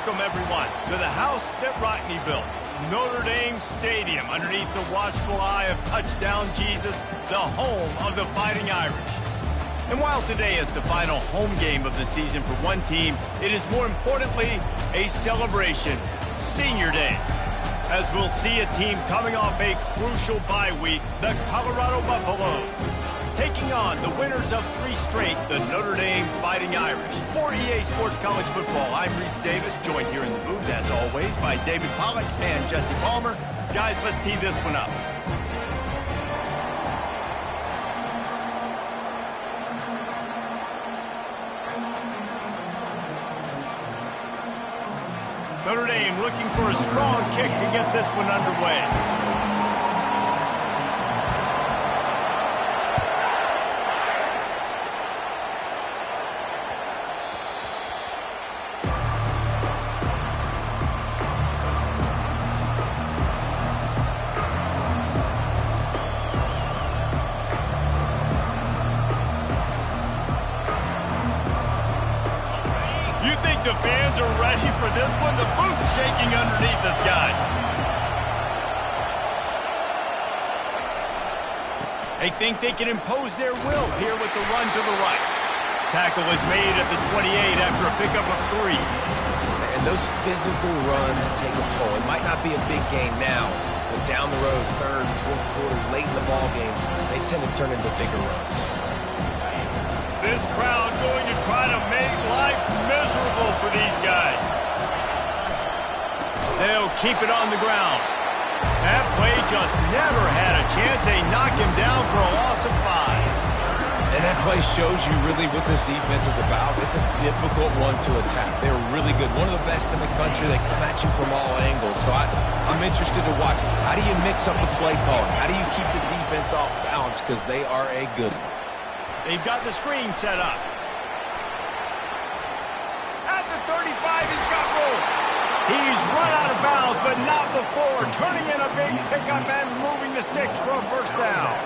Welcome, everyone, to the house that Rodney built. Notre Dame Stadium, underneath the watchful eye of Touchdown Jesus, the home of the Fighting Irish. And while today is the final home game of the season for one team, it is more importantly a celebration, Senior Day. As we'll see a team coming off a crucial bye week, the Colorado Buffaloes, taking on the winners of 3 straight, the Notre Dame Fighting Irish. For EA Sports College Football, I'm Reese Davis, joined here in the booth, as always, by David Pollack and Jesse Palmer. Guys, let's tee this one up. Notre Dame looking for a strong kick to get this one underway. The fans are ready for this one. The booth's shaking underneath us, guys. They think they can impose their will here with the run to the right. Tackle is made at the 28 after a pickup of 3. And those physical runs take a toll. It might not be a big game now, but down the road, 3rd, 4th quarter, late in the ball games, they tend to turn into bigger runs. This crowd going to try to make life miserable for these guys. They'll keep it on the ground. That play just never had a chance. They knock him down for a loss of 5. And that play shows you really what this defense is about. It's a difficult one to attack. They're really good. One of the best in the country. They come at you from all angles. So I'm interested to watch. How do you mix up the play calling? How do you keep the defense off balance? Because they are a good one. They've got the screen set up. At the 35, he's got room. He's run out of bounds, but not before turning in a big pickup and moving the sticks for a first down.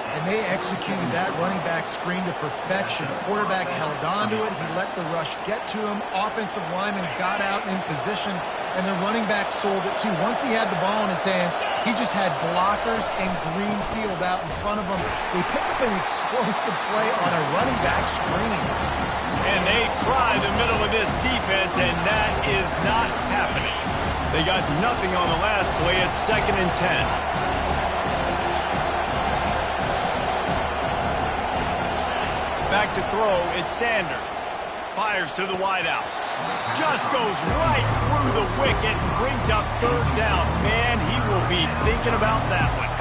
And they executed that running back screen to perfection. Quarterback held on to it. He let the rush get to him. Offensive lineman got out in position, and the running back sold it too. Once he had the ball in his hands, he just had blockers and green field out in front of him. They picked up an explosive play on a running back screen. And they try the middle of this defense, and that is not happening. They got nothing on the last play. It's 2nd and 10. Back to throw, it's Sanders. Fires to the wideout. Just goes right through the wicket and brings up 3rd down. Man, he will be thinking about that one.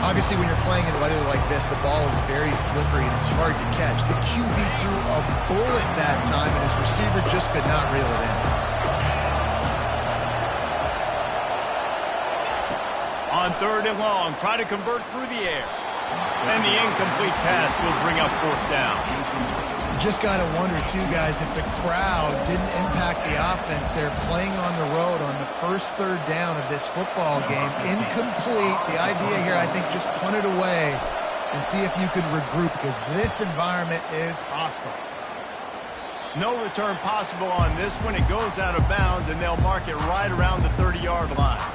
Obviously, when you're playing in weather like this, the ball is very slippery and it's hard to catch. The QB threw a bullet that time, and his receiver just could not reel it in. On 3rd and long, try to convert through the air. And the incomplete pass will bring up 4th down. You just got to wonder, too, guys, if the crowd didn't impact the offense. They're playing on the road on the first 3rd down of this football game. Incomplete. The idea here, I think, just punt it away and see if you can regroup, because this environment is hostile. No return possible on this one. It goes out of bounds, and they'll mark it right around the 30-yard line.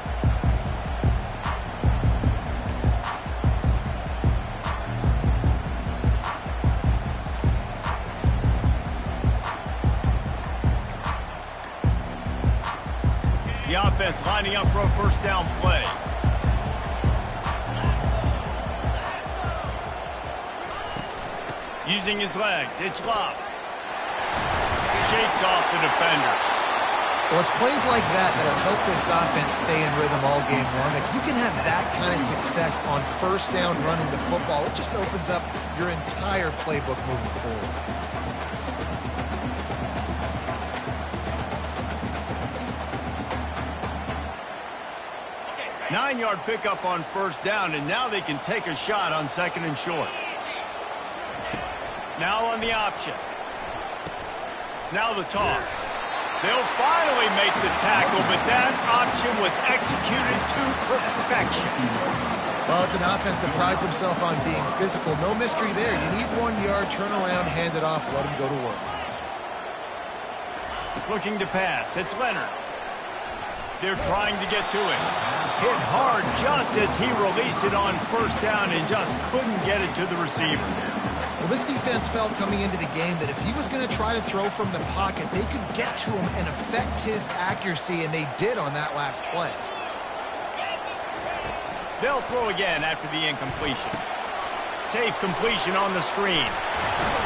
The offense lining up for a first down play. Using his legs, it's Love. Shakes off the defender. Well, it's plays like that that'll help this offense stay in rhythm all game long. If you can have that kind of success on first down running the football, it just opens up your entire playbook moving forward. Nine-yard pickup on first down, and now they can take a shot on 2nd and short. Now on the option. Now the toss. They'll finally make the tackle, but that option was executed to perfection. Well, it's an offense that prides themselves on being physical. No mystery there. You need 1 yard, turn around, hand it off, let them go to work. Looking to pass. It's Leonard. They're trying to get to it. Hit hard just as he released it on first down and just couldn't get it to the receiver. Well, this defense felt coming into the game that if he was going to try to throw from the pocket, they could get to him and affect his accuracy, and they did on that last play. They'll throw again after the incompletion. Safe completion on the screen.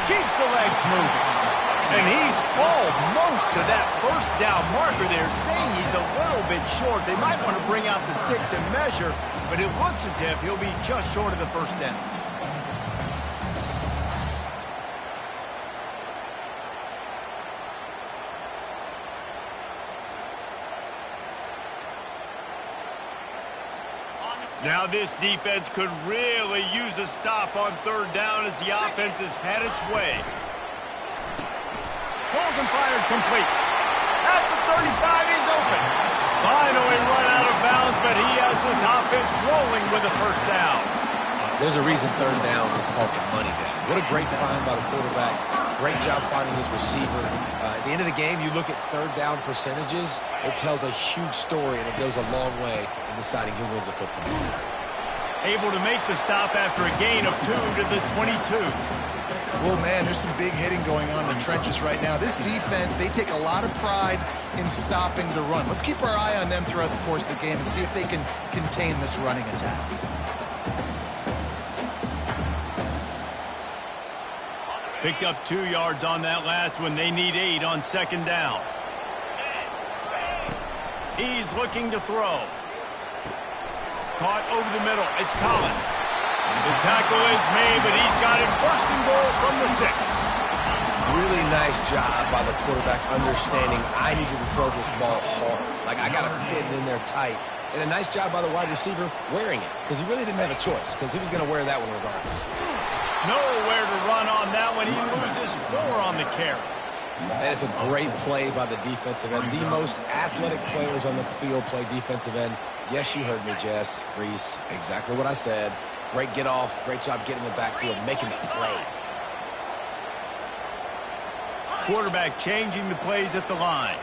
Keeps the legs moving. And he's almost to that first down marker there, saying he's a little bit short. They might want to bring out the sticks and measure, but it looks as if he'll be just short of the first down. Now this defense could really use a stop on third down as the offense has had its way. Pulls and fired complete. At the 35, he's open. Finally run out of bounds, but he has this offense rolling with a first down. There's a reason third down is called the money down. What a great find by the quarterback. Great job finding his receiver. At the end of the game, you look at third down percentages, it tells a huge story, and it goes a long way in deciding who wins a football game. Able to make the stop after a gain of 2 to the 22. Well, man, there's some big hitting going on in the trenches right now. This defense, they take a lot of pride in stopping the run. Let's keep our eye on them throughout the course of the game and see if they can contain this running attack. Picked up 2 yards on that last one. They need 8 on second down. He's looking to throw. Caught over the middle. It's Collins. The tackle is made, but he's got it first and goal from the 6. Really nice job by the quarterback understanding I need to throw this ball hard. Like, I got to fit it in there tight. And a nice job by the wide receiver wearing it, because he really didn't have a choice, because he was going to wear that one regardless. Nowhere to run on that one. He loses 4 on the carry. And it's a great play by the defensive end. The most athletic players on the field play defensive end. Yes, you heard me, Jess, Reese. Exactly what I said. Great get off. Great job getting in the backfield, making the play. Quarterback changing the plays at the line.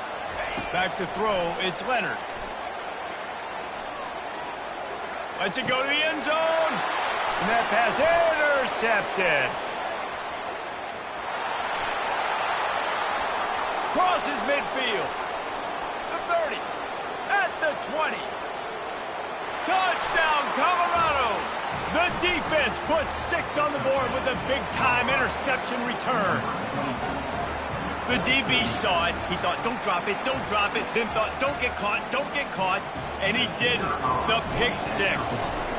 Back to throw. It's Leonard. Lets it go to the end zone. And that pass intercepted. Crosses midfield. The 30. At the 20. Touchdown, Colorado. The defense puts 6 on the board with a big-time interception return. The DB saw it. He thought, don't drop it, don't drop it. Then thought, don't get caught, don't get caught. And he didn't. The pick 6.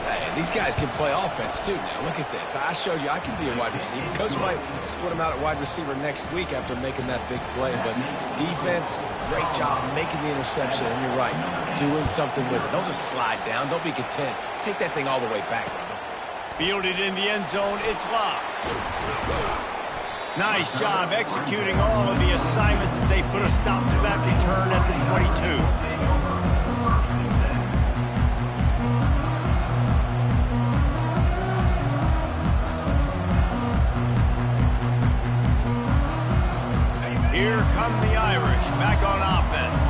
Hey, these guys can play offense, too, now. Look at this. I showed you I can be a wide receiver. Coach might split him out at wide receiver next week after making that big play. But defense, great job making the interception. And you're right, doing something with it. Don't just slide down. Don't be content. Take that thing all the way back, brother. Fielded in the end zone. It's locked. Nice job executing all of the assignments as they put a stop to that return at the 22. Here come the Irish back on offense.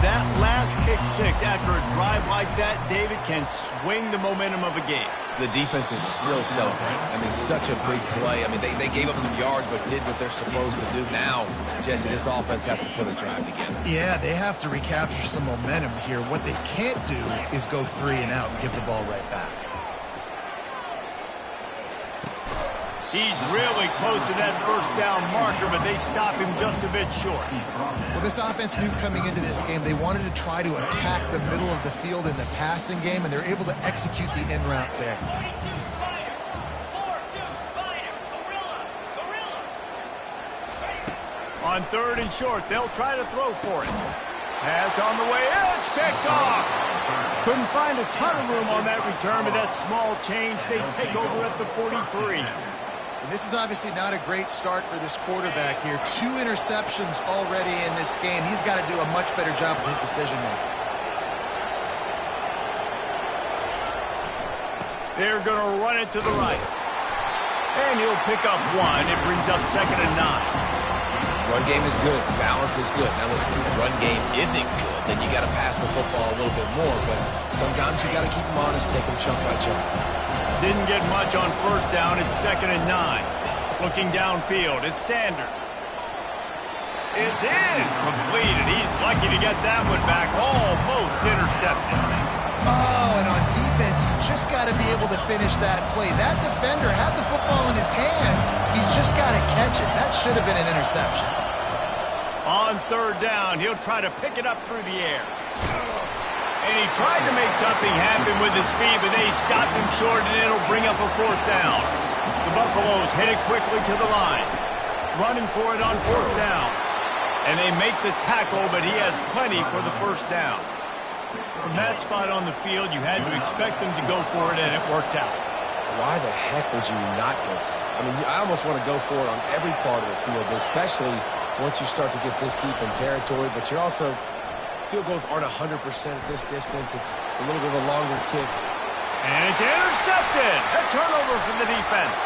That last pick 6 after a drive like that, David, can swing the momentum of a game. The defense is still celebrating. I mean, such a big play. I mean, they gave up some yards but did what they're supposed to do. Now, Jesse, this offense has to put a drive together. Yeah, they have to recapture some momentum here. What they can't do is go 3 and out and give the ball right back. He's really close to that first down marker, but they stop him just a bit short. Well, this offense knew coming into this game they wanted to try to attack the middle of the field in the passing game, and they're able to execute the in route there. On 3rd and short, they'll try to throw for it. Pass on the way. It's picked off. Couldn't find a ton of room on that return, but that small change, they take over at the 43. And this is obviously not a great start for this quarterback here. 2 interceptions already in this game. He's got to do a much better job with his decision-making. They're going to run it to the right. And he'll pick up 1. It brings up 2nd and 9. Run game is good. Balance is good. Now listen, if the run game isn't good, then you got to pass the football a little bit more. But sometimes you got to keep them honest, take them chunk by chunk. Didn't get much on first down. It's 2nd and 9. Looking downfield, it's Sanders. It's incomplete, and he's lucky to get that one back. Almost intercepted. Oh, and on defense, you just got to be able to finish that play. That defender had the football in his hands. He's just got to catch it. That should have been an interception. On 3rd down, he'll try to pick it up through the air. And he tried to make something happen with his feet, but they stopped him short, and it'll bring up a 4th down. The Buffaloes headed quickly to the line. Running for it on 4th down. And they make the tackle, but he has plenty for the 1st down. From that spot on the field, you had to expect them to go for it, and it worked out. Why the heck would you not go for it? I mean, I almost want to go for it on every part of the field, but especially once you start to get this deep in territory. But you're also, field goals aren't 100% at this distance. It's a little bit of a longer kick. And it's intercepted. A turnover from the defense.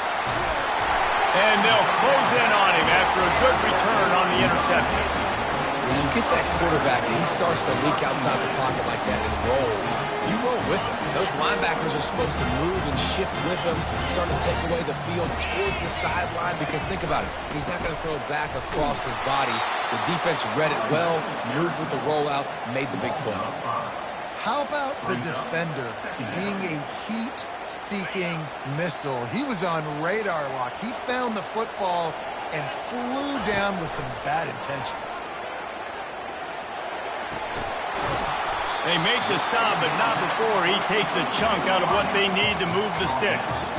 And they'll close in on him after a good return on the interception. When you get that quarterback and he starts to leak outside the pocket like that and roll, you roll with him. Those linebackers are supposed to move and shift with him, start to take away the field towards the sideline, because think about it, he's not going to throw it back across his body. The defense read it well, moved with the rollout, made the big play. How about the defender being a heat-seeking missile? He was on radar lock. He found the football and flew down with some bad intentions. They make the stop, but not before he takes a chunk out of what they need to move the sticks.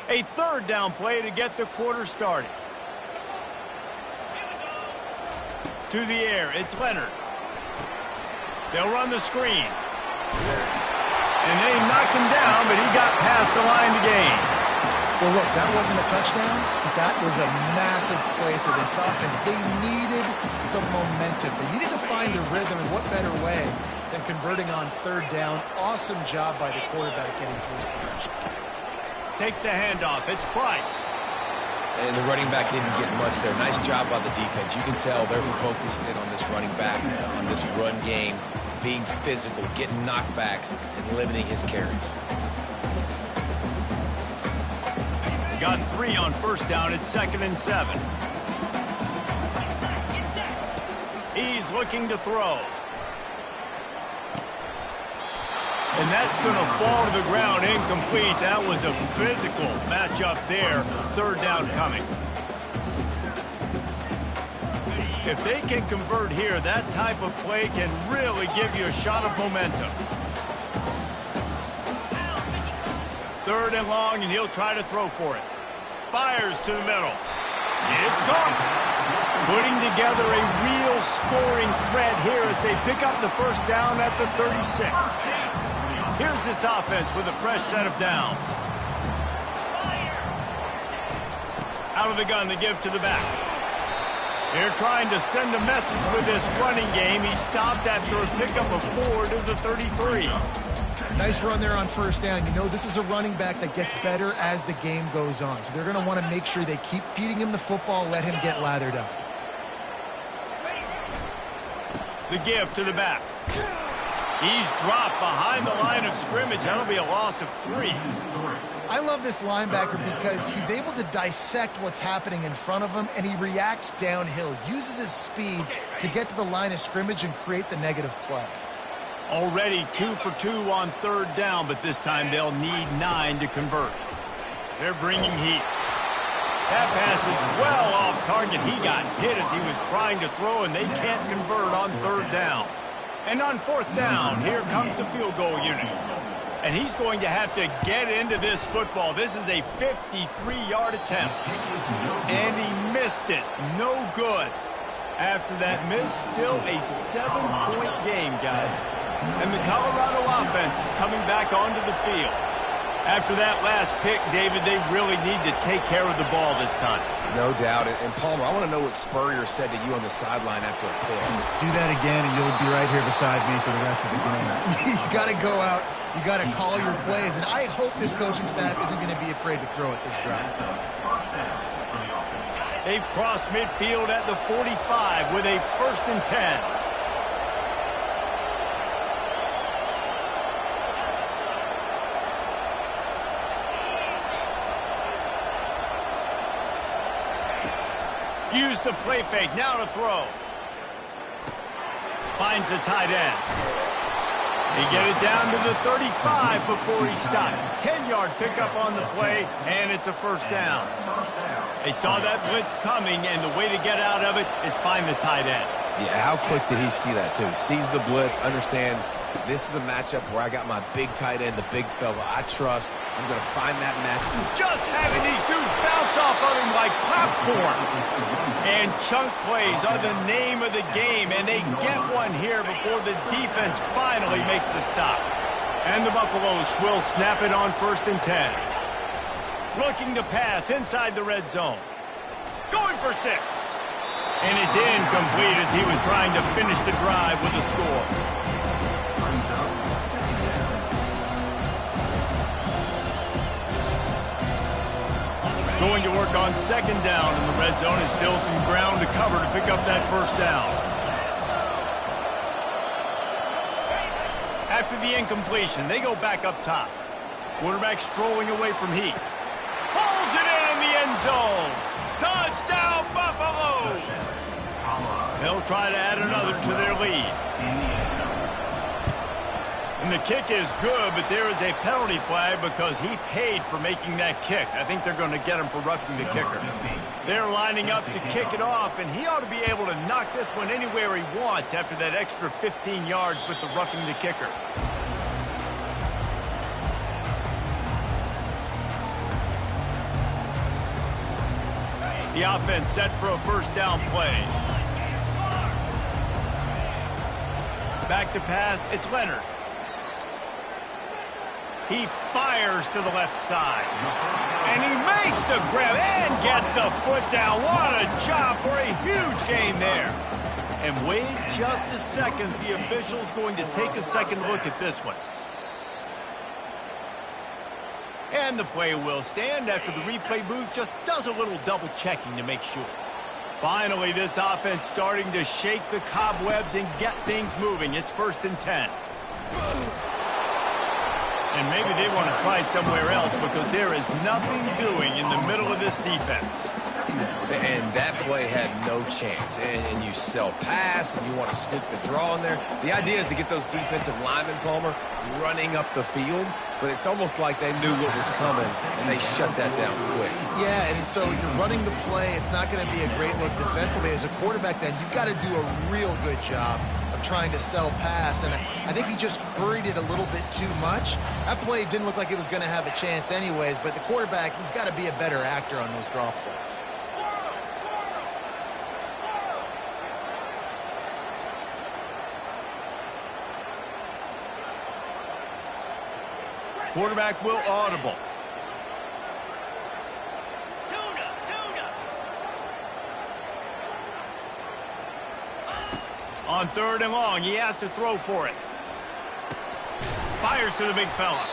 A 3rd down play to get the quarter started. To the air, it's Leonard. They'll run the screen. And they knocked him down, but he got past the line to gain. Well, look, that wasn't a touchdown, but that was a massive play for this offense. They needed some momentum. They needed to find a rhythm, and what better way than converting on 3rd down. Awesome job by the quarterback getting his production. Takes the handoff. It's Price. And the running back didn't get much there. Nice job by the defense. You can tell they're focused in on this running back, on this run game, being physical, getting knockbacks, and limiting his carries. Got 3 on 1st down. It's 2nd and 7. He's looking to throw. And that's going to fall to the ground incomplete. That was a physical matchup there. 3rd down coming. If they can convert here, that type of play can really give you a shot of momentum. 3rd and long, and he'll try to throw for it. Fires to the middle. It's gone. Putting together a real scoring threat here as they pick up the 1st down at the 36. Here's this offense with a fresh set of downs. Out of the gun to give to the back. They're trying to send a message with this running game. He stopped after a pickup of 4 to the 33. Nice run there on 1st down. You know, this is a running back that gets better as the game goes on. So they're going to want to make sure they keep feeding him the football, let him get lathered up. The give to the back. He's dropped behind the line of scrimmage. That'll be a loss of 3. I love this linebacker because he's able to dissect what's happening in front of him, and he reacts downhill, uses his speed to get to the line of scrimmage and create the negative play. Already 2 for 2 on 3rd down, but this time they'll need 9 to convert. They're bringing heat. That pass is well off target. He got hit as he was trying to throw, and they can't convert on 3rd down. And on 4th down, here comes the field goal unit. And he's going to have to get into this football. This is a 53-yard attempt. And he missed it. No good. After that miss, still a 7-point game, guys. And the Colorado offense is coming back onto the field. After that last pick, David, they really need to take care of the ball this time. No doubt. And Palmer, I want to know what Spurrier said to you on the sideline after a pick. Do that again, and you'll be right here beside me for the rest of the game. You got to go out. You got to call your plays. And I hope this coaching staff isn't going to be afraid to throw it this drive. They cross midfield at the 45 with a 1st and 10. Use the play fake. Now to throw. Finds the tight end. They get it down to the 35 before he stopped. 10-yard pickup on the play, and it's a 1st down. They saw that blitz coming, and the way to get out of it is find the tight end. Yeah, how quick did he see that, too? Sees the blitz, understands this is a matchup where I got my big tight end, the big fella I trust. I'm going to find that match. Just having these dudes bounce off of him like popcorn. And chunk plays are the name of the game, and they get one here before the defense finally makes the stop. And the Buffaloes will snap it on 1st and 10. Looking to pass inside the red zone. Going for 6. And it's incomplete as he was trying to finish the drive with a score. Going to work on 2nd down in the red zone. Is still some ground to cover to pick up that 1st down. After the incompletion, they go back up top. Quarterback strolling away from heat. Pulls it in the end zone. Touchdown, Buffaloes! They'll try to add another to their lead. And the kick is good, but there is a penalty flag because he paid for making that kick. I think they're going to get him for roughing the kicker. They're lining up to kick it off, and he ought to be able to knock this one anywhere he wants after that extra 15 yards with the roughing the kicker. The offense set for a 1st down play. Back to pass, it's Leonard. He fires to the left side. And he makes the grab and gets the foot down. What a job for a huge gain there. And wait just a second. The official's going to take a second look at this one. And the play will stand after the replay booth just does a little double checking to make sure. Finally, this offense starting to shake the cobwebs and get things moving. It's 1st and 10. And maybe they want to try somewhere else because there is nothing doing in the middle of this defense. And that play had no chance. And you sell pass, and you want to sneak the draw in there. The idea is to get those defensive linemen, Palmer, running up the field. But it's almost like they knew what was coming, and they shut that down quick. Yeah, and so you're running the play. It's not going to be a great look defensively. As a quarterback, then, you've got to do a real good job of trying to sell pass. And I think he just hurried it a little bit too much. That play didn't look like it was going to have a chance anyways, but the quarterback, he's got to be a better actor on those draw plays. Quarterback will audible. On 3rd and long, he has to throw for it. Fires to the big fella.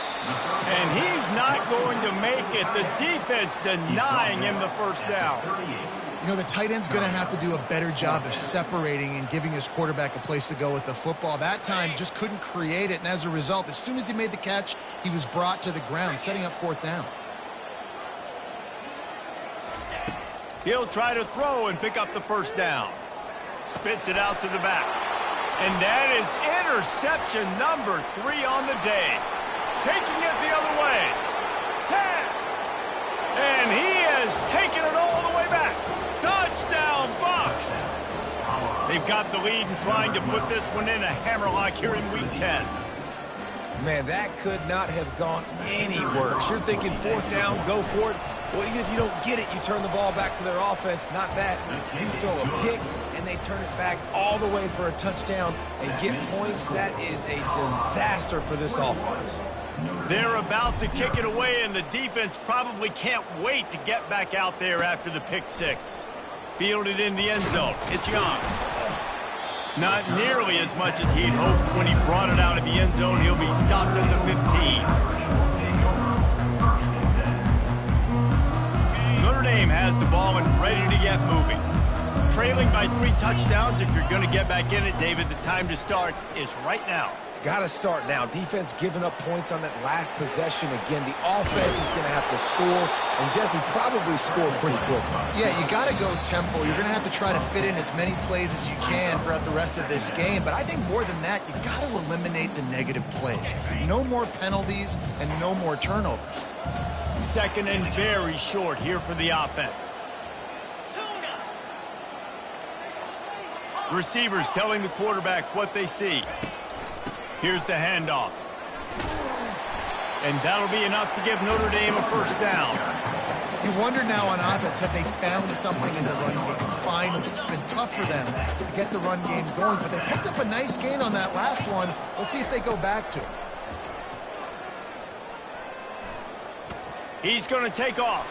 And he's not going to make it. The defense denying him the 1st down. You know, the tight end's going to have to do a better job of separating and giving his quarterback a place to go with the football. That time just couldn't create it, and as a result, as soon as he made the catch, he was brought to the ground, setting up 4th down. He'll try to throw and pick up the 1st down. Spits it out to the back. And that is interception number 3 on the day. Taking it the other way. 10. And he has taken it all the way back. Touchdown, Bucks! They've got the lead and trying to put this one in a hammerlock here in Week 10. Man, that could not have gone any worse. You're thinking fourth down, go for it. Well, even if you don't get it, you turn the ball back to their offense. Not that. You throw a pick, and they turn it back all the way for a touchdown and get points. That is a disaster for this offense. They're about to kick it away, and the defense probably can't wait to get back out there after the pick six. Fielded in the end zone. It's Young. Not nearly as much as he'd hoped when he brought it out of the end zone. He'll be stopped at the 15. Notre Dame has the ball and ready to get moving. Trailing by 3 touchdowns. If you're going to get back in it, David, the time to start is right now. Got to start now. Defense giving up points on that last possession. Again, the offense is going to have to score, and Jesse probably scored pretty quick. Yeah, you got to go tempo. You're going to have to try to fit in as many plays as you can throughout the rest of this game. But I think more than that, you got to eliminate the negative plays. No more penalties and no more turnovers. Second and very short here for the offense. Receivers telling the quarterback what they see. Here's the handoff. And that'll be enough to give Notre Dame a first down. You wonder now on offense, have they found something in the run game? Finally, it's been tough for them to get the run game going, but they picked up a nice gain on that last one. Let's see if they go back to it. He's going to take off.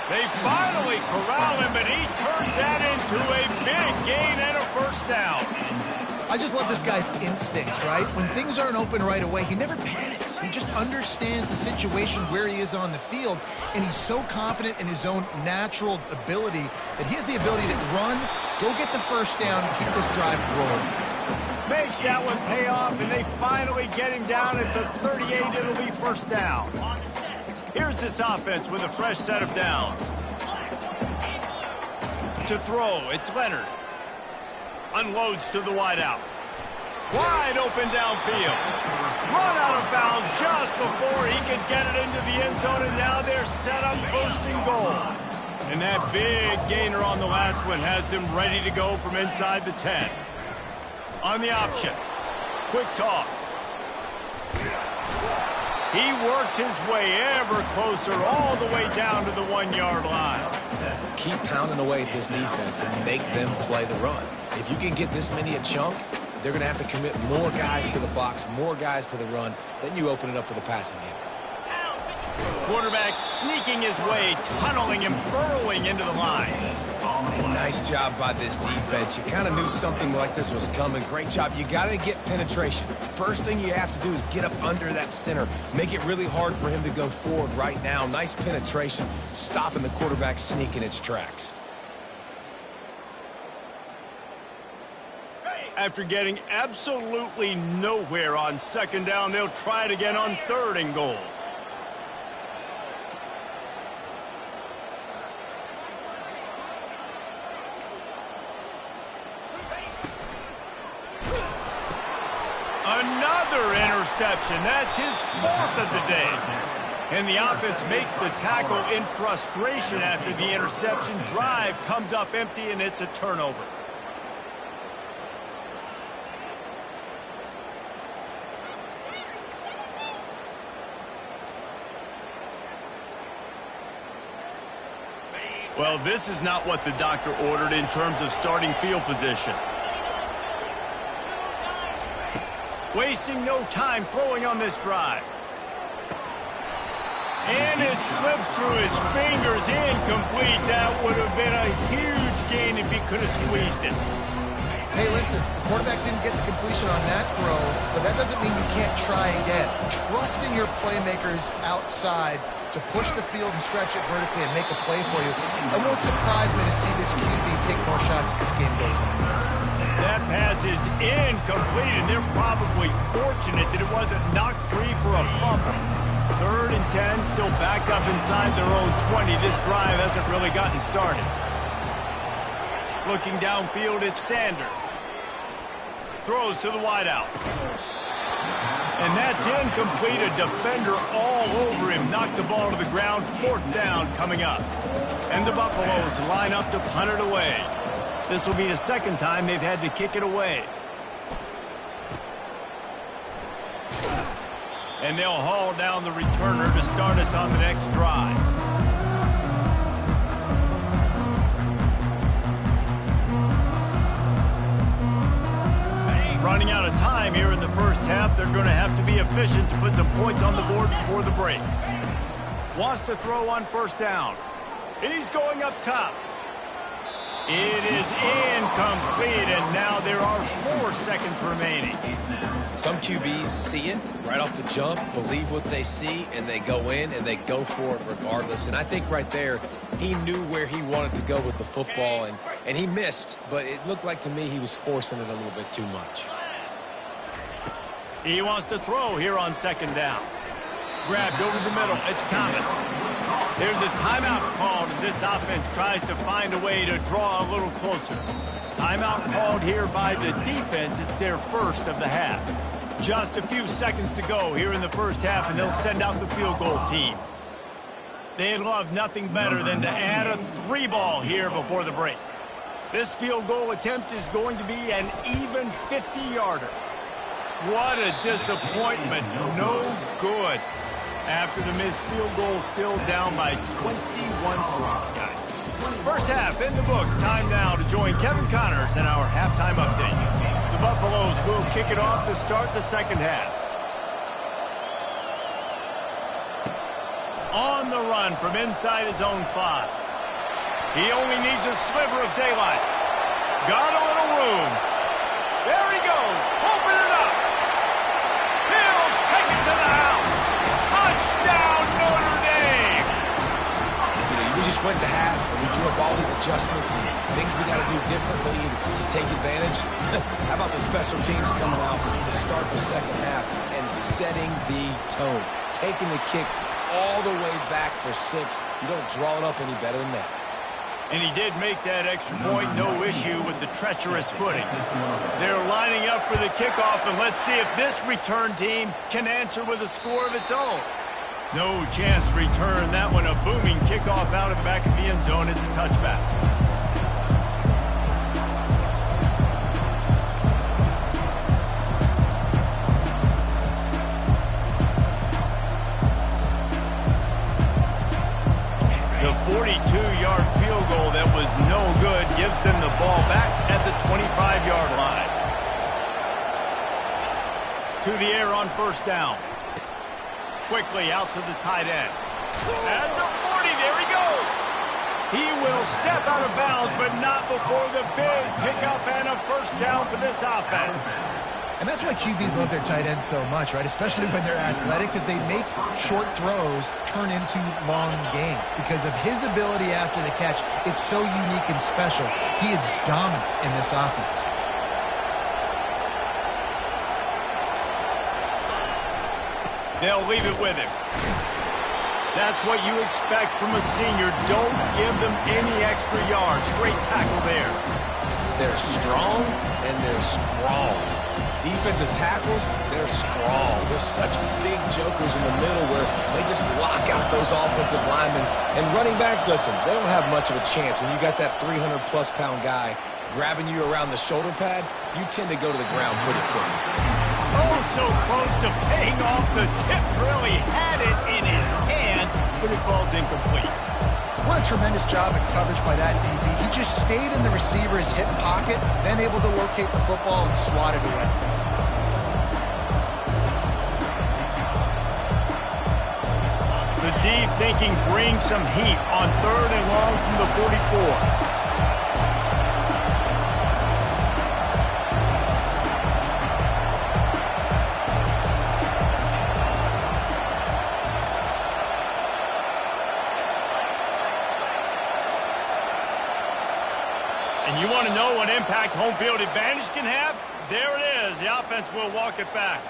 They finally corral him, and he turns that into a big gain and a first down. I just love this guy's instincts, right? When things aren't open right away, he never panics. He just understands the situation where he is on the field, and he's so confident in his own natural ability that he has the ability to run, go get the first down, and keep this drive rolling. Makes that one pay off, and they finally get him down at the 38. It'll be first down. Here's this offense with a fresh set of downs. To throw, it's Leonard. Unloads to the wideout. Wide open downfield. Run out of bounds just before he could get it into the end zone, and now they're set up first and goal. And that big gainer on the last one has them ready to go from inside the 10. On the option. Quick toss. He works his way ever closer all the way down to the 1-yard line. Keep pounding away at this defense and make them play the run. If you can get this many a chunk, they're going to have to commit more guys to the box, more guys to the run. Then you open it up for the passing game. Quarterback sneaking his way, tunneling and burrowing into the line. And nice job by this defense. You kind of knew something like this was coming. Great job. You got to get penetration. First thing you have to do is get up under that center. Make it really hard for him to go forward right now. Nice penetration, stopping the quarterback sneak in its tracks. After getting absolutely nowhere on second down, they'll try it again on third and goal. Another interception. That's his 4th of the day. And the offense makes the tackle in frustration after the interception. Drive comes up empty, and it's a turnover. Well, this is not what the doctor ordered in terms of starting field position. Wasting no time throwing on this drive. And it slips through his fingers, incomplete. That would have been a huge gain if he could have squeezed it. Hey, listen, the quarterback didn't get the completion on that throw, but that doesn't mean you can't try again. Trust in your playmakers outside to push the field and stretch it vertically and make a play for you. It won't surprise me to see this QB take more shots as this game goes on. That pass is incomplete, and they're probably fortunate that it wasn't knocked free for a fumble. 3rd and 10, still back up inside their own 20. This drive hasn't really gotten started. Looking downfield, it's Sanders. Throws to the wideout. And that's incomplete. A defender all over him. Knocked the ball to the ground. 4th down coming up. And the Buffaloes line up to punt it away. This will be the 2nd time they've had to kick it away. And they'll haul down the returner to start us on the next drive. Running out of time here in the first half, they're going to have to be efficient to put some points on the board before the break. Wants to throw on first down. He's going up top. It is incomplete, and now there are 4 seconds remaining. Some QBs see it right off the jump, believe what they see, and they go in and they go for it regardless. And I think right there, he knew where he wanted to go with the football, and he missed, but it looked like to me he was forcing it a little bit too much. He wants to throw here on second down. Grabbed over the middle. It's Thomas. There's a timeout called as this offense tries to find a way to draw a little closer. Timeout called here by the defense. It's their first of the half. Just a few seconds to go here in the first half, and they'll send out the field goal team. They'd love nothing better than to add a 3-ball here before the break. This field goal attempt is going to be an even 50-yarder. What a disappointment. No good. After the missed field goal, still down by 21 points, guys. First half in the books. Time now to join Kevin Connors in our halftime update. The Buffaloes will kick it off to start the second half. On the run from inside his own 5. He only needs a sliver of daylight. Got a little room. There he goes. Open it up. He'll take it to the house. Touchdown, Notre Dame! You know, we just went to half, and we drew up all these adjustments and things we got to do differently to take advantage. How about the special teams coming out to start the second half and setting the tone, taking the kick all the way back for 6. You don't draw it up any better than that. And he did make that extra point, no issue with the treacherous footing. They're lining up for the kickoff, and let's see if this return team can answer with a score of its own. No chance to return that one. A booming kickoff out of the back of the end zone. It's a touchback. The 42-yard field goal that was no good gives them the ball back at the 25-yard line. To the air on first down. Quickly out to the tight end. At the 40, there he goes. He will step out of bounds, but not before the big pickup and a first down for this offense. And that's why QBs love their tight ends so much, right? Especially when they're athletic, because they make short throws turn into long gains. Because of his ability after the catch, it's so unique and special. He is dominant in this offense. They'll leave it with him. That's what you expect from a senior. Don't give them any extra yards. Great tackle there. They're strong and they're strong. Defensive tackles, they're strong. They're such big jokers in the middle where they just lock out those offensive linemen. And running backs, listen, they don't have much of a chance. When you got that 300-plus pound guy grabbing you around the shoulder pad, you tend to go to the ground pretty quickly. Oh, so close to paying off the tip drill. He had it in his hands, but it falls incomplete. What a tremendous job in coverage by that DB. He just stayed in the receiver's hip pocket, then able to locate the football and swat it away. The D thinking bring some heat on 3rd and long from the 44. And you want to know what impact home field advantage can have? There it is. The offense will walk it back.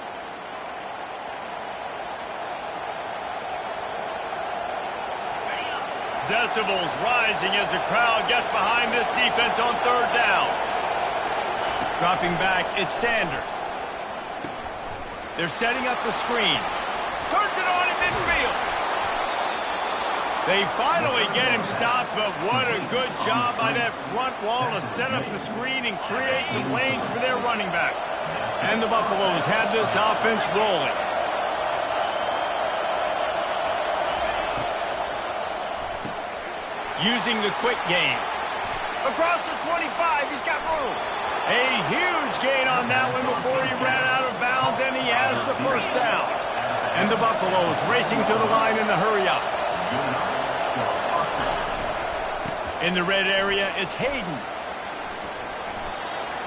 Decibels rising as the crowd gets behind this defense on 3rd down. Dropping back, it's Sanders. They're setting up the screen. Turns it on in midfield. They finally get him stopped, but what a good job by that front wall to set up the screen and create some lanes for their running back. And the Buffaloes have this offense rolling. Using the quick game. Across the 25, he's got room. A huge gain on that one before he ran out of bounds, and he has the first down. And the Buffaloes racing to the line in a hurry-up. In the red area, it's Hayden.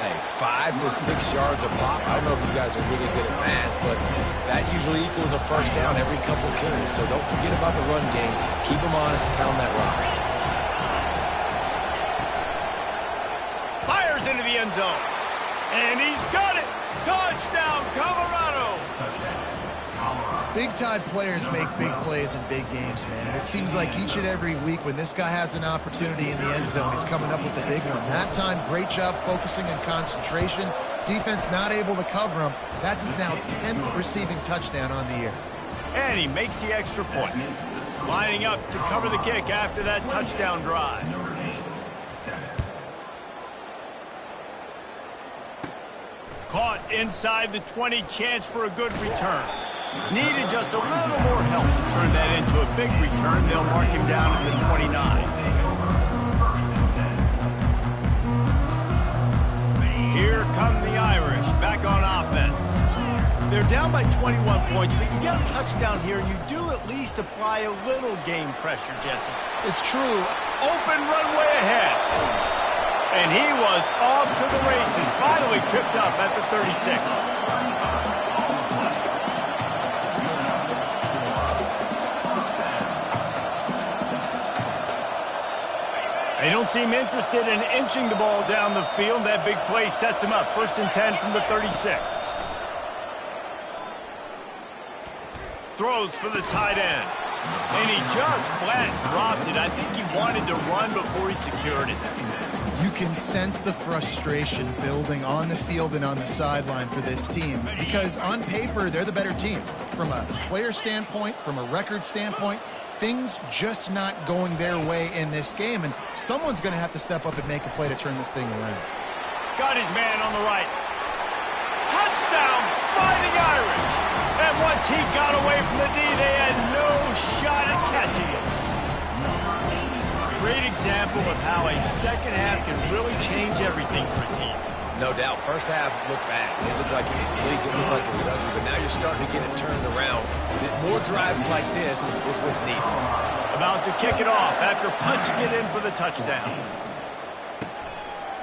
Hey, 5 to 6 yards a pop. I don't know if you guys are really good at math, but that usually equals a first down every couple of carries. So don't forget about the run game. Keep them honest, pound that rock. Into the end zone. And he's got it. Touchdown, Colorado. Big-time players make big plays in big games, man. And it seems like each and every week when this guy has an opportunity in the end zone, he's coming up with the big one. That time, great job focusing and concentration. Defense not able to cover him. That's his now 10th receiving touchdown on the year. And he makes the extra point. Lining up to cover the kick after that touchdown drive. Caught inside the 20, chance for a good return. Needed just a little more help to turn that into a big return. They'll mark him down at the 29. Here come the Irish, back on offense. They're down by 21 points, but you get a touchdown here, you do at least apply a little game pressure, Jesse. It's true. Open runway ahead. And he was off to the races, finally tripped up at the 36. They don't seem interested in inching the ball down the field. That big play sets him up. 1st and 10 from the 36. Throws for the tight end. And he just flat dropped it. I think he wanted to run before he secured it. You can sense the frustration building on the field and on the sideline for this team because on paper, they're the better team. From a player standpoint, from a record standpoint, things just not going their way in this game, and someone's going to have to step up and make a play to turn this thing around. Got his man on the right. Touchdown, Fighting Irish! And once he got away from the D, they had no shot at catching it. Great example of how a second half can really change everything for a team. No doubt. First half looked bad. It looked like it was bleak. It looked like it was ugly. But now you're starting to get it turned around. More drives like this is what's needed. About to kick it off after punching it in for the touchdown.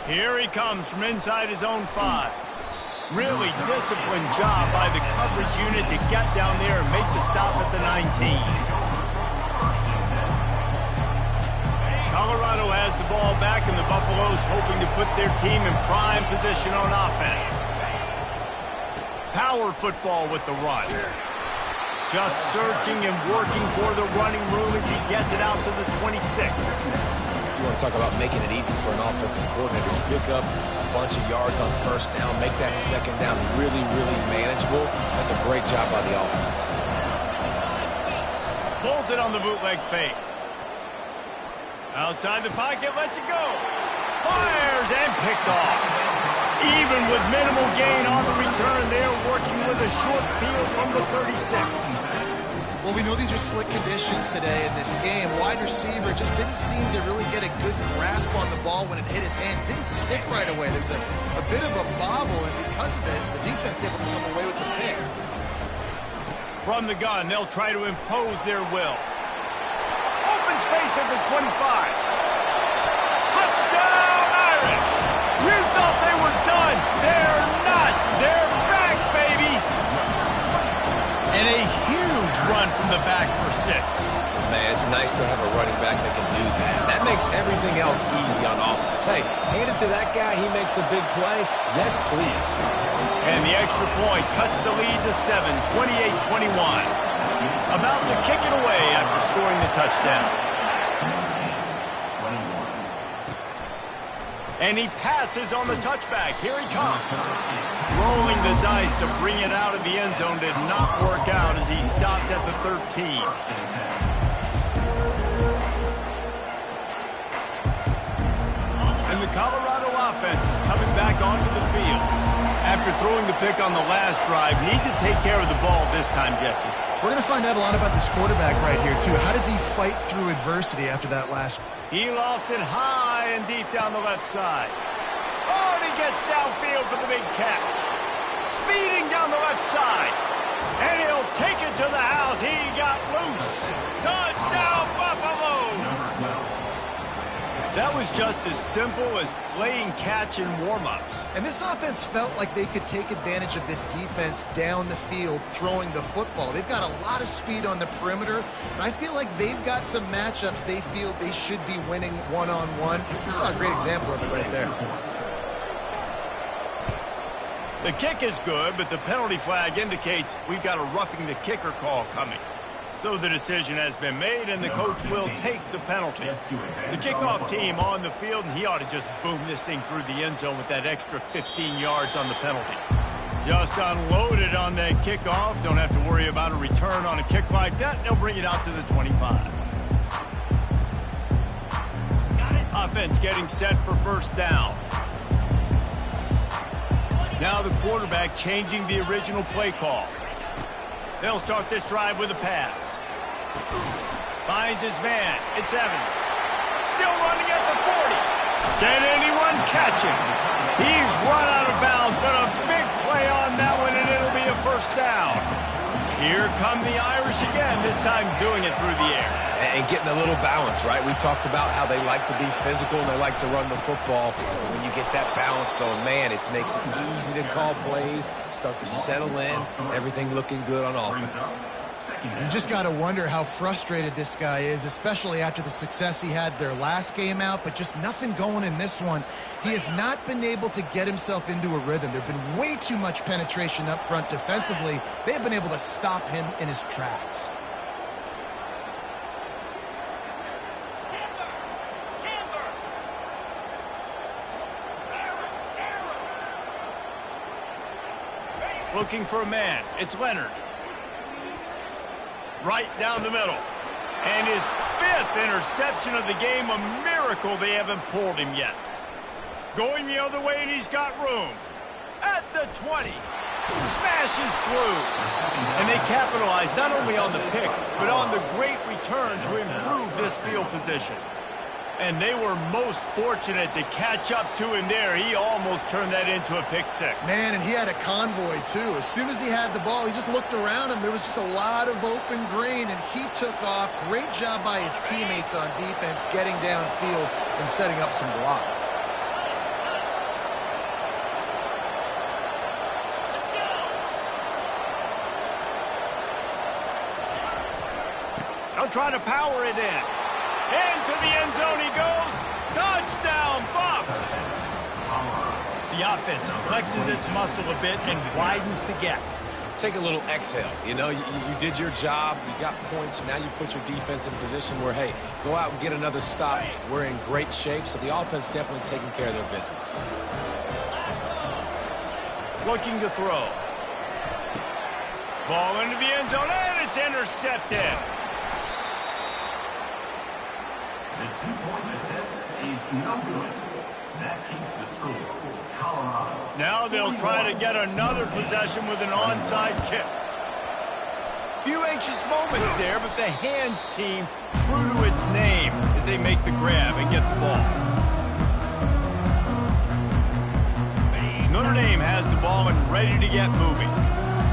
Here he comes from inside his own 5. Really disciplined job by the coverage unit to get down there and make the stop at the 19. Colorado has the ball back, and the Buffaloes hoping to put their team in prime position on offense. Power football with the run. Just searching and working for the running room as he gets it out to the 26. You want to talk about making it easy for an offensive coordinator. You pick up a bunch of yards on first down, make that second down really, really manageable. That's a great job by the offense. Pulls it on the bootleg fake. Outside the pocket, lets it go. Fires and picked off. Even with minimal gain on the return, they're working with a short field from the 36. Well, we know these are slick conditions today in this game. Wide receiver just didn't seem to really get a good grasp on the ball when it hit his hands. Didn't stick right away. There's a bit of a bobble, and because of it, the defense able to come away with the pick. From the gun, they'll try to impose their will. Open space at the 25. Touchdown, Irish! You thought they were done. They're not. They're back, baby. And a huge run from the back for 6. Man, it's nice to have a running back that can do that. That makes everything else easy on offense. Hey, hand it to that guy. He makes a big play. Yes, please. And the extra point cuts the lead to 7, 28-21. About to kick it away after scoring the touchdown. And he passes on the touchback. Here he comes. Rolling the dice to bring it out of the end zone did not work out as he stopped at the 13. And the Colorado offense is coming back onto the field. After after throwing the pick on the last drive, need to take care of the ball this time, Jesse. We're going to find out a lot about this quarterback right here, too. How does he fight through adversity after that last? He lofts it high and deep down the left side. Oh, and he gets downfield for the big catch. Speeding down the left side. And he'll take it to the house. He got loose. Touchdown, Buffalo! That was just as simple as playing catch in warm-ups. And this offense felt like they could take advantage of this defense down the field throwing the football. They've got a lot of speed on the perimeter, and I feel like they've got some matchups they feel they should be winning one-on-one. You saw a great example of it right there. The kick is good, but the penalty flag indicates we've got a roughing the kicker call coming. So the decision has been made, and the coach will take the penalty. The kickoff team on the field, and he ought to just boom this thing through the end zone with that extra 15 yards on the penalty. Just unloaded on that kickoff. Don't have to worry about a return on a kick like that. They'll bring it out to the 25. Offense getting set for first down. Now the quarterback changing the original play call. They'll start this drive with a pass. Finds his man. It's Evans. Still running at the 40. Can anyone catch him? He's run out of bounds, but a big play on that one, and it'll be a first down. Here come the Irish again, this time doing it through the air. And getting a little balance, right? We talked about how they like to be physical and they like to run the football. When you get that balance going, man, it makes it easy to call plays, start to settle in, everything looking good on offense. You just got to wonder how frustrated this guy is, especially after the success he had their last game out, but just nothing going in this one. He has not been able to get himself into a rhythm. There's been way too much penetration up front defensively. They've been able to stop him in his tracks. Looking for a man. It's Leonard. Right down the middle. And his 5th interception of the game. A miracle they haven't pulled him yet. Going the other way, and he's got room. At the 20. Smashes through. And they capitalize not only on the pick, but on the great return to improve this field position. And they were most fortunate to catch up to him there. He almost turned that into a pick six. Man, and he had a convoy, too. As soon as he had the ball, he just looked around him. There was just a lot of open green, and he took off. Great job by his teammates on defense, getting downfield and setting up some blocks. They'll try to power it in. Into the end zone he goes. Touchdown, Bucks! The offense flexes its muscle a bit and widens the gap. Take a little exhale. You know, you did your job. You got points. Now you put your defense in position where, hey, go out and get another stop. We're in great shape, so the offense definitely taking care of their business. Looking to throw. Ball into the end zone, and it's intercepted. The 2-point attempt is no good. That keeps the score. Colorado. Now they'll try to get another possession with an onside kick. Few anxious moments there, but the hands team true to its name as they make the grab and get the ball. Notre Dame has the ball and ready to get moving.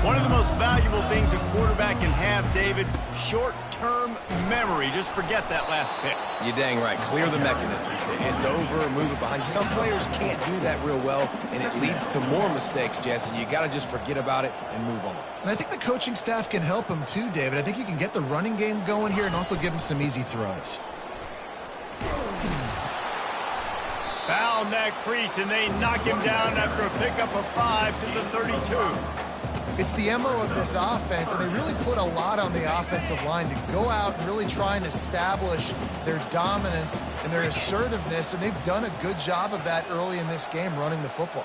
One of the most valuable things a quarterback can have, David, short-term memory. Just forget that last pick. You're dang right. Clear the mechanism. It's over, move it behind you. Some players can't do that real well, and it leads to more mistakes, Jesse. You got to just forget about it and move on. And I think the coaching staff can help him too, David. I think you can get the running game going here and also give him some easy throws. Found that crease, and they knock him down after a pickup of 5 to the 32. It's the MO of this offense, and they really put a lot on the offensive line to go out and really try and establish their dominance and their assertiveness, and they've done a good job of that early in this game running the football.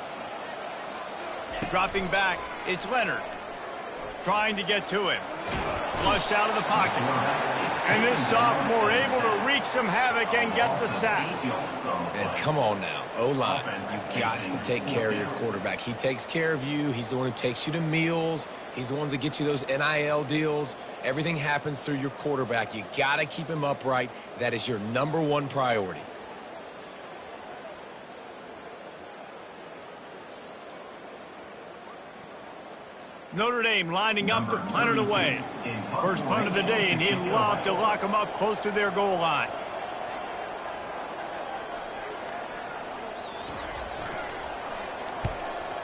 Dropping back, it's Leonard. Trying to get to him. Flushed out of the pocket. And this sophomore able to wreak some havoc and get the sack. And come on now, O-line, you got to take care of your quarterback. He takes care of you. He's the one who takes you to meals. He's the one that gets you those NIL deals. Everything happens through your quarterback. You got to keep him upright. That is your #1 priority. Notre Dame lining up to punt it away. First punt of the day, and he'd love to lock them up close to their goal line.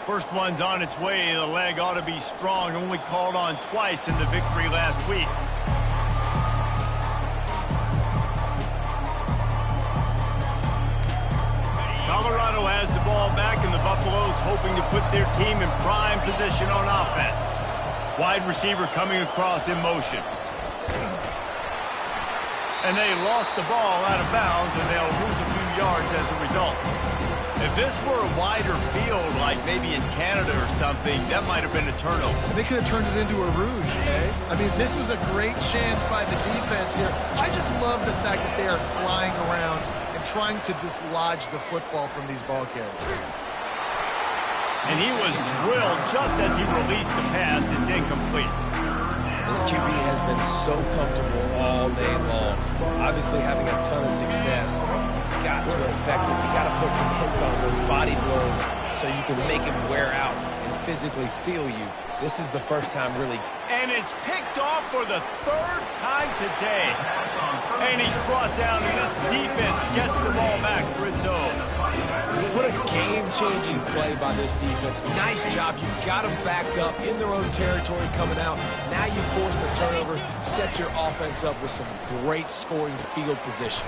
First one's on its way. The leg ought to be strong. Only called on twice in the victory last week. Colorado has the ball back, and the Buffaloes hoping to put their team in prime position on offense. Wide receiver coming across in motion. And they lost the ball out of bounds, and they'll lose a few yards as a result. If this were a wider field, like maybe in Canada or something, that might have been a turnover. They could have turned it into a rouge, eh? I mean, this was a great chance by the defense here. I just love the fact that they are flying around and trying to dislodge the football from these ball carriers. And he was drilled just as he released the pass. It's incomplete. This QB has been so comfortable all day long. Obviously having a ton of success. You've got to affect him. You've got to put some hits on those body blows so you can make him wear out and physically feel you. This is the first time really. And it's picked off for the 3rd time today. And he's brought down, and this defense gets the ball back for its own. What a game-changing play by this defense. Nice job. You got them backed up in their own territory coming out. Now you force the turnover, set your offense up with some great scoring field position.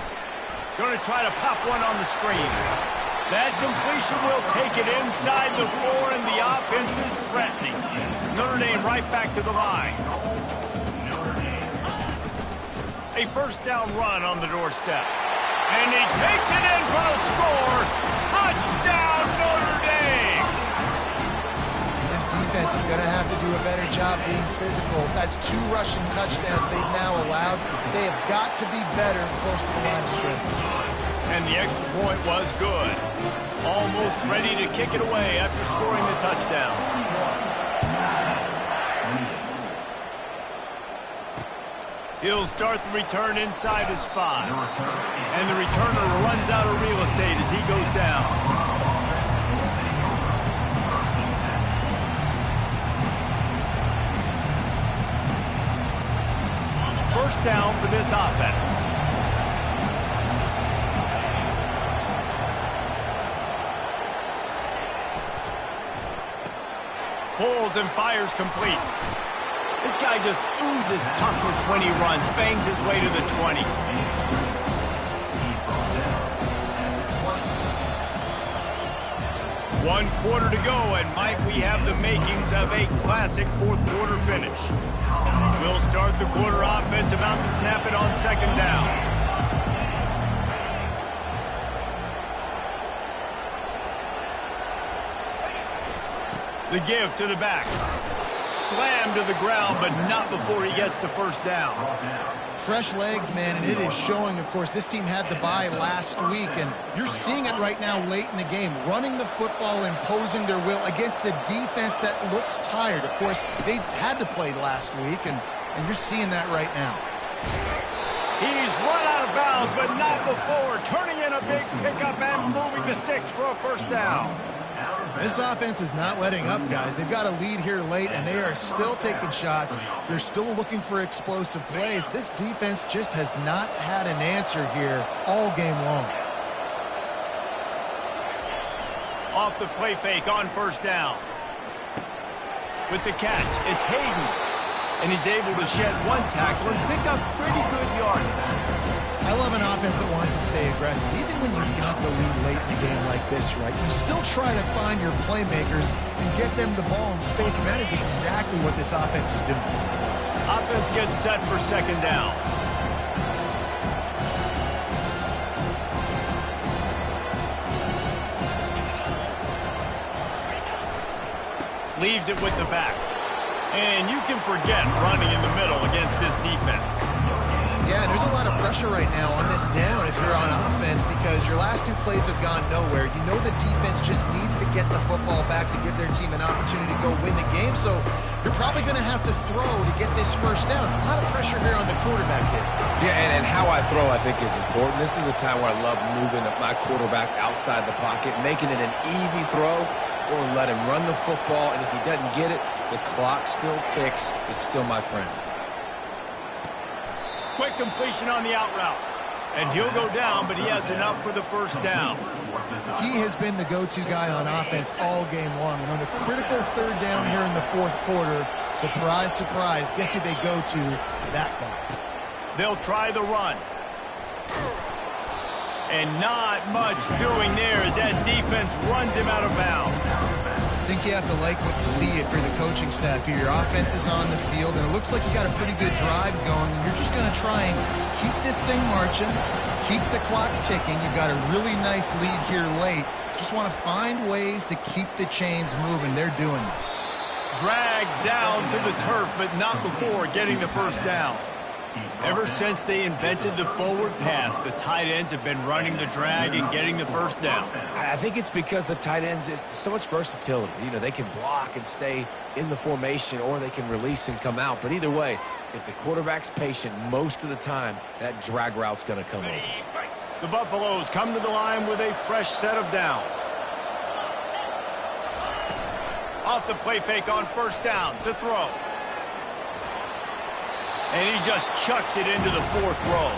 Going to try to pop one on the screen. That completion will take it inside the 4, and the offense is threatening. Notre Dame right back to the line. A first down run on the doorstep. And he takes it in for the score. Touchdown, Notre Dame! This defense is going to have to do a better job being physical. That's 2 rushing touchdowns they've now allowed. They have got to be better close to the line of scrimmage. And the extra point was good. Almost ready to kick it away after scoring the touchdown. He'll start the return inside his 5. And the returner runs out of real estate as he goes down. First down for this offense. Pulls and fires complete. This guy just oozes toughness when he runs, bangs his way to the 20. One quarter to go, and might we have the makings of a classic 4th quarter finish. We'll start the quarter offense, about to snap it on 2nd down. The give to the back. Slammed to the ground, but not before he gets the first down. Fresh legs, man, and it is showing, of course, this team had the bye last week, and you're seeing it right now late in the game, running the football, imposing their will against the defense that looks tired. Of course, they had to play last week, and you're seeing that right now. He's run out of bounds, but not before, turning in a big pickup and moving the sticks for a first down. This offense is not letting up, guys. They've got a lead here late, and they are still taking shots. They're still looking for explosive plays. This defense just has not had an answer here all game long. Off the play fake on first down. With the catch, it's Hayden. And he's able to shed 1 tackle and pick up pretty good yardage. I love an offense that wants to stay aggressive. Even when you've got the lead late in the game like this, right, you still try to find your playmakers and get them the ball in space, and that is exactly what this offense is doing. Offense gets set for 2nd down. Leaves it with the back. And you can forget running in the middle against this defense. Yeah, and there's a lot of pressure right now on this down if you're on offense because your last two plays have gone nowhere. You know the defense just needs to get the football back to give their team an opportunity to go win the game, so you're probably going to have to throw to get this first down. A lot of pressure here on the quarterback here. Yeah, and how I throw, I think, is important. This is a time where I love moving my quarterback outside the pocket, making it an easy throw, or let him run the football, and if he doesn't get it, the clock still ticks. It's still my friend. Quick completion on the out route. And he'll go down, but he has enough for the first down. He has been the go-to guy on offense all game long. And on a critical third down here in the fourth quarter, surprise, surprise, guess who they go to? That guy. They'll try the run. And not much doing there as that defense runs him out of bounds. I think you have to like what you see if you're the coaching staff here. Your offense is on the field, and it looks like you got a pretty good drive going. And you're just going to try and keep this thing marching, keep the clock ticking. You've got a really nice lead here late. Just want to find ways to keep the chains moving. They're doing that. Dragged down to the turf, but not before getting the first down. Ever since they invented the forward pass, the tight ends have been running the drag and getting the first down. I think it's because the tight ends is so much versatility. You know, they can block and stay in the formation, or they can release and come out. But either way, if the quarterback's patient most of the time, that drag route's going to come over. The Buffaloes come to the line with a fresh set of downs. Off the play fake on first down to throw. And he just chucks it into the fourth row.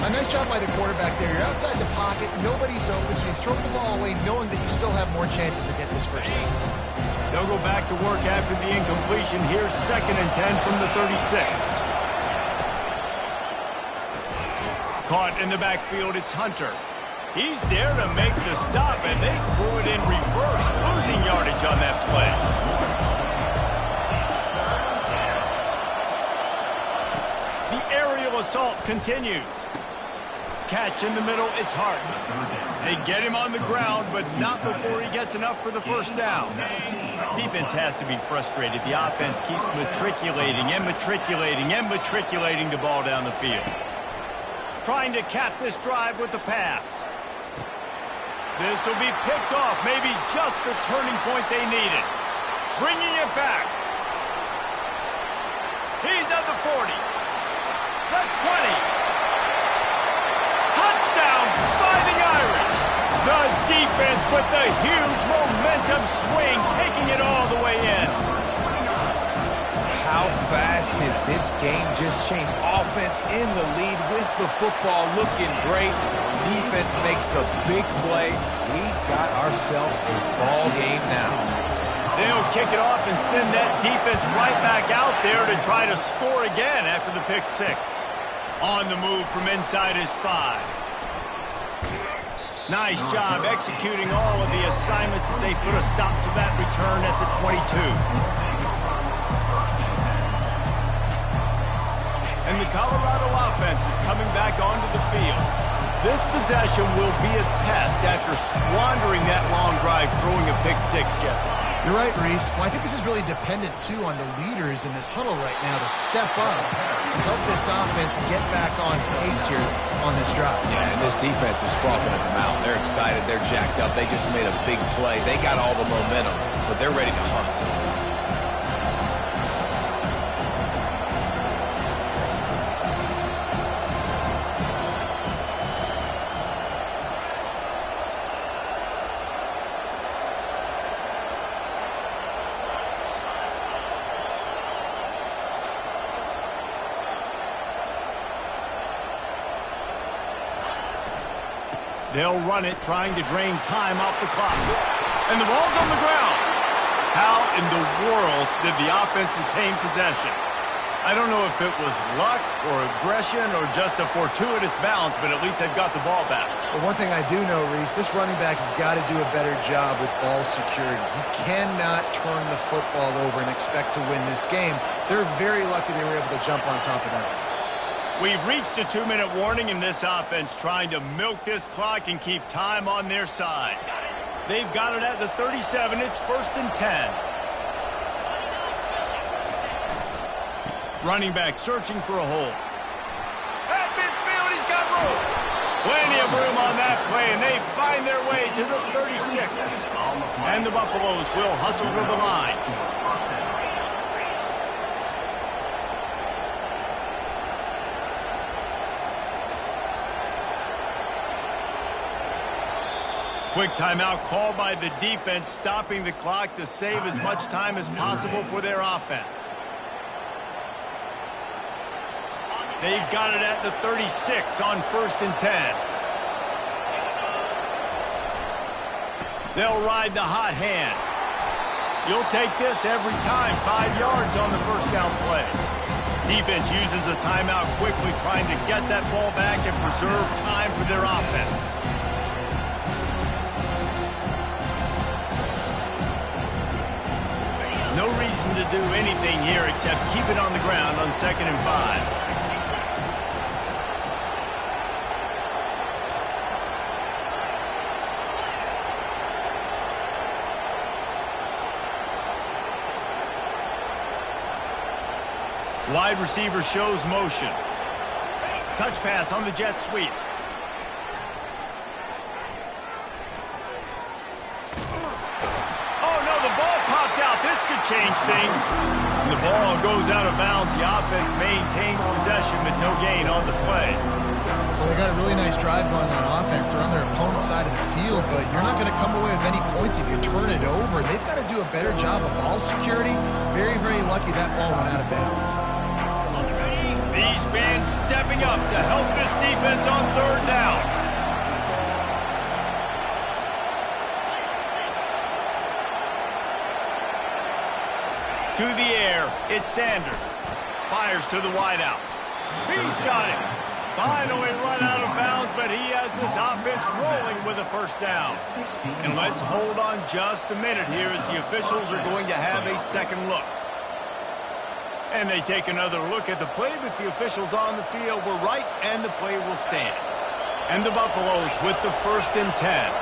A nice job by the quarterback there. You're outside the pocket, nobody's open, so you throw the ball away knowing that you still have more chances to get this first down. They'll go back to work after the incompletion. Here's 2nd and 10 from the 36. Caught in the backfield, it's Hunter. He's there to make the stop, and they threw it in reverse, losing yardage on that play. The aerial assault continues. Catch in the middle, it's Hart. They get him on the ground, but not before he gets enough for the first down. Defense has to be frustrated. The offense keeps matriculating and matriculating and matriculating the ball down the field. Trying to cap this drive with the pass. This will be picked off, maybe just the turning point they needed. Bringing it back. He's at the 40. The 20. Touchdown, Fighting Irish. The defense with the huge momentum swing, taking it all the way in. How fast did this game just change? Offense in the lead with the football, looking great. Defense makes the big play. We've got ourselves a ball game now. They'll kick it off and send that defense right back out there to try to score again after the pick six. On the move from inside his 5. Nice job executing all of the assignments as they put a stop to that return at the 22. And the Colorado offense is coming back onto the field. This possession will be a test after squandering that long drive, throwing a pick six, Jesse. You're right, Reese. Well, I think this is really dependent, too, on the leaders in this huddle right now to step up and help this offense get back on pace here on this drive. Yeah, and this defense is frothing at the mouth. They're excited. They're jacked up. They just made a big play. They got all the momentum, so they're ready to hunt. They'll run it, trying to drain time off the clock. And the ball's on the ground. How in the world did the offense retain possession? I don't know if it was luck or aggression or just a fortuitous bounce, but at least they've got the ball back. But one thing I do know, Reese, this running back has got to do a better job with ball security. You cannot turn the football over and expect to win this game. They're very lucky they were able to jump on top of that. We've reached a 2-minute warning in this offense, trying to milk this clock and keep time on their side. They've got it at the 37. It's 1st and 10. Running back searching for a hole. Plenty of room on that play, and they find their way to the 36. And the Buffaloes will hustle to the line. Quick timeout called by the defense, stopping the clock to save as much time as possible for their offense. They've got it at the 36 on 1st and 10. They'll ride the hot hand. You'll take this every time. 5 yards on the first down play. Defense uses a timeout quickly, trying to get that ball back and preserve time for their offense. No reason to do anything here except keep it on the ground on 2nd and 5. Wide receiver shows motion. Touch pass on the jet sweep. Oh, no, the ball popped out. This could change things. And the ball goes out of bounds. The offense maintains possession, but no gain on the play. Well, they got a really nice drive going on offense. They're on their opponent's side of the field, but you're not going to come away with any points if you turn it over. They've got to do a better job of ball security. Very, very lucky that ball went out of bounds. These fans stepping up to help this defense on 3rd down. To the air, it's Sanders. Fires to the wideout. He's got it. Finally run out of bounds, but he has this offense rolling with a 1st down. And let's hold on just a minute here as the officials are going to have a second look. And they take another look at the play, but the officials on the field were right, and the play will stand. And the Buffaloes with the 1st and 10.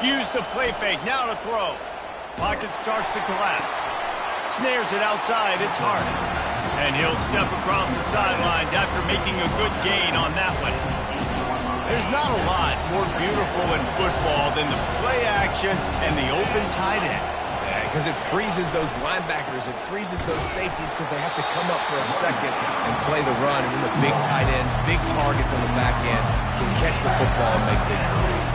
Use the play fake, now to throw. Pocket starts to collapse. Snares it outside, it's Harding. And he'll step across the sidelines after making a good gain on that one. There's not a lot more beautiful in football than the play action and the open tight end. Yeah, because it freezes those linebackers. It freezes those safeties because they have to come up for a second and play the run. And then the big tight ends, big targets on the back end can catch the football and make big plays.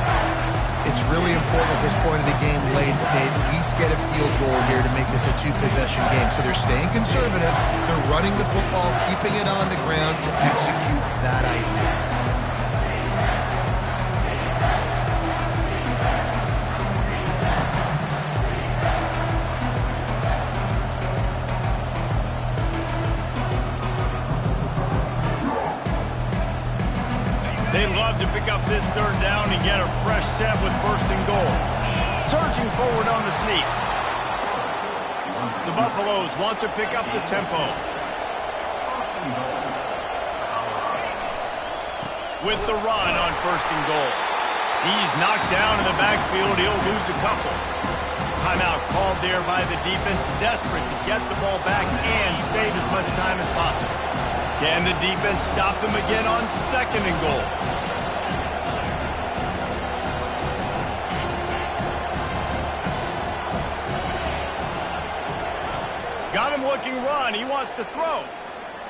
It's really important at this point of the game late that they at least get a field goal here to make this a 2-possession game. So they're staying conservative. They're running the football, keeping it on the ground to execute that idea. They love to pick up this 3rd down and get a fresh set with 1st and goal. Surging forward on the sneak. The Buffaloes want to pick up the tempo. With the run on 1st and goal. He's knocked down in the backfield. He'll lose a couple. Timeout called there by the defense, desperate to get the ball back and save as much time as possible. Can the defense stop them again on 2nd and goal? Got him looking run. He wants to throw.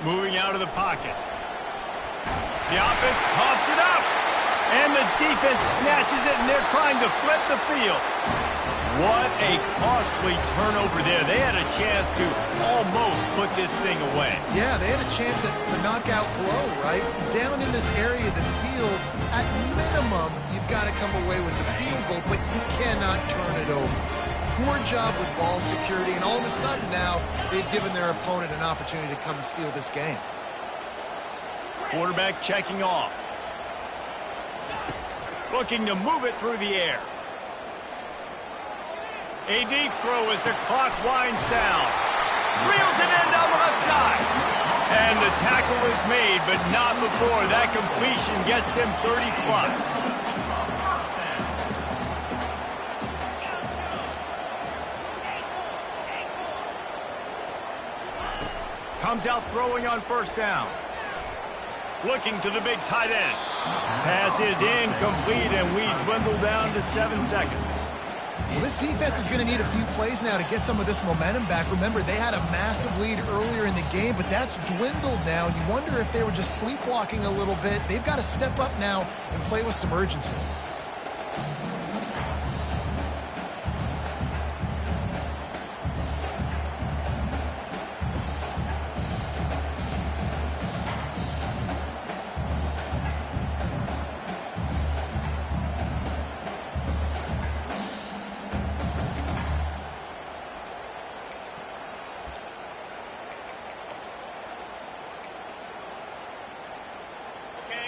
Moving out of the pocket. The offense coughs it up. And the defense snatches it, and they're trying to flip the field. What a costly turnover there. They had a chance to almost put this thing away. Yeah, they had a chance at the knockout blow, right? Down in this area of the field, at minimum, you've got to come away with the field goal, but you cannot turn it over. Poor job with ball security, and all of a sudden now, they've given their opponent an opportunity to come and steal this game. Quarterback checking off. Looking to move it through the air. A deep throw as the clock winds down. Reels it in down the left side. And the tackle is made, but not before that completion gets them 30+. Comes out throwing on first down. Looking to the big tight end. Pass is incomplete, and we dwindle down to 7 seconds. Well, this defense is going to need a few plays now to get some of this momentum back. Remember, they had a massive lead earlier in the game, but that's dwindled now. You wonder if they were just sleepwalking a little bit. They've got to step up now and play with some urgency.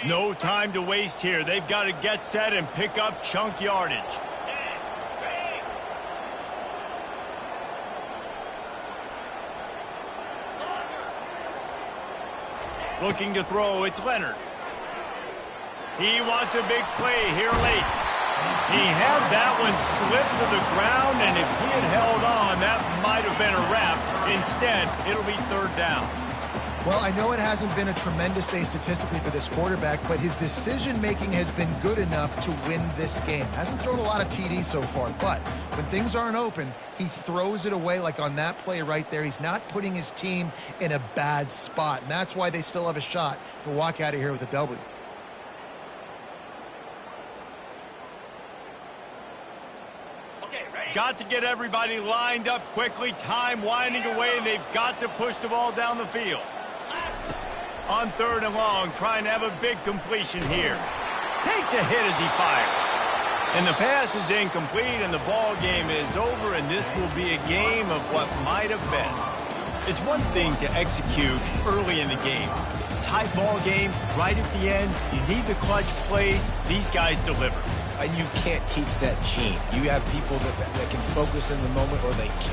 No time to waste here. They've got to get set and pick up chunk yardage. Looking to throw, it's Leonard. He wants a big play here late. He had that one slip to the ground, and if he had held on, that might have been a wrap. Instead, it'll be third down. Well, I know it hasn't been a tremendous day statistically for this quarterback, but his decision-making has been good enough to win this game. Hasn't thrown a lot of TDs so far, but when things aren't open, he throws it away like on that play right there. He's not putting his team in a bad spot, and that's why they still have a shot to walk out of here with a W. Got to get everybody lined up quickly. Time winding away, and they've got to push the ball down the field. On third and long, trying to have a big completion here. Takes a hit as he fires. And the pass is incomplete, and the ball game is over, and this will be a game of what might have been. It's one thing to execute early in the game. Tight ball game, right at the end, you need the clutch plays. These guys deliver. And you can't teach that gene. You have people that can focus in the moment, or they can't.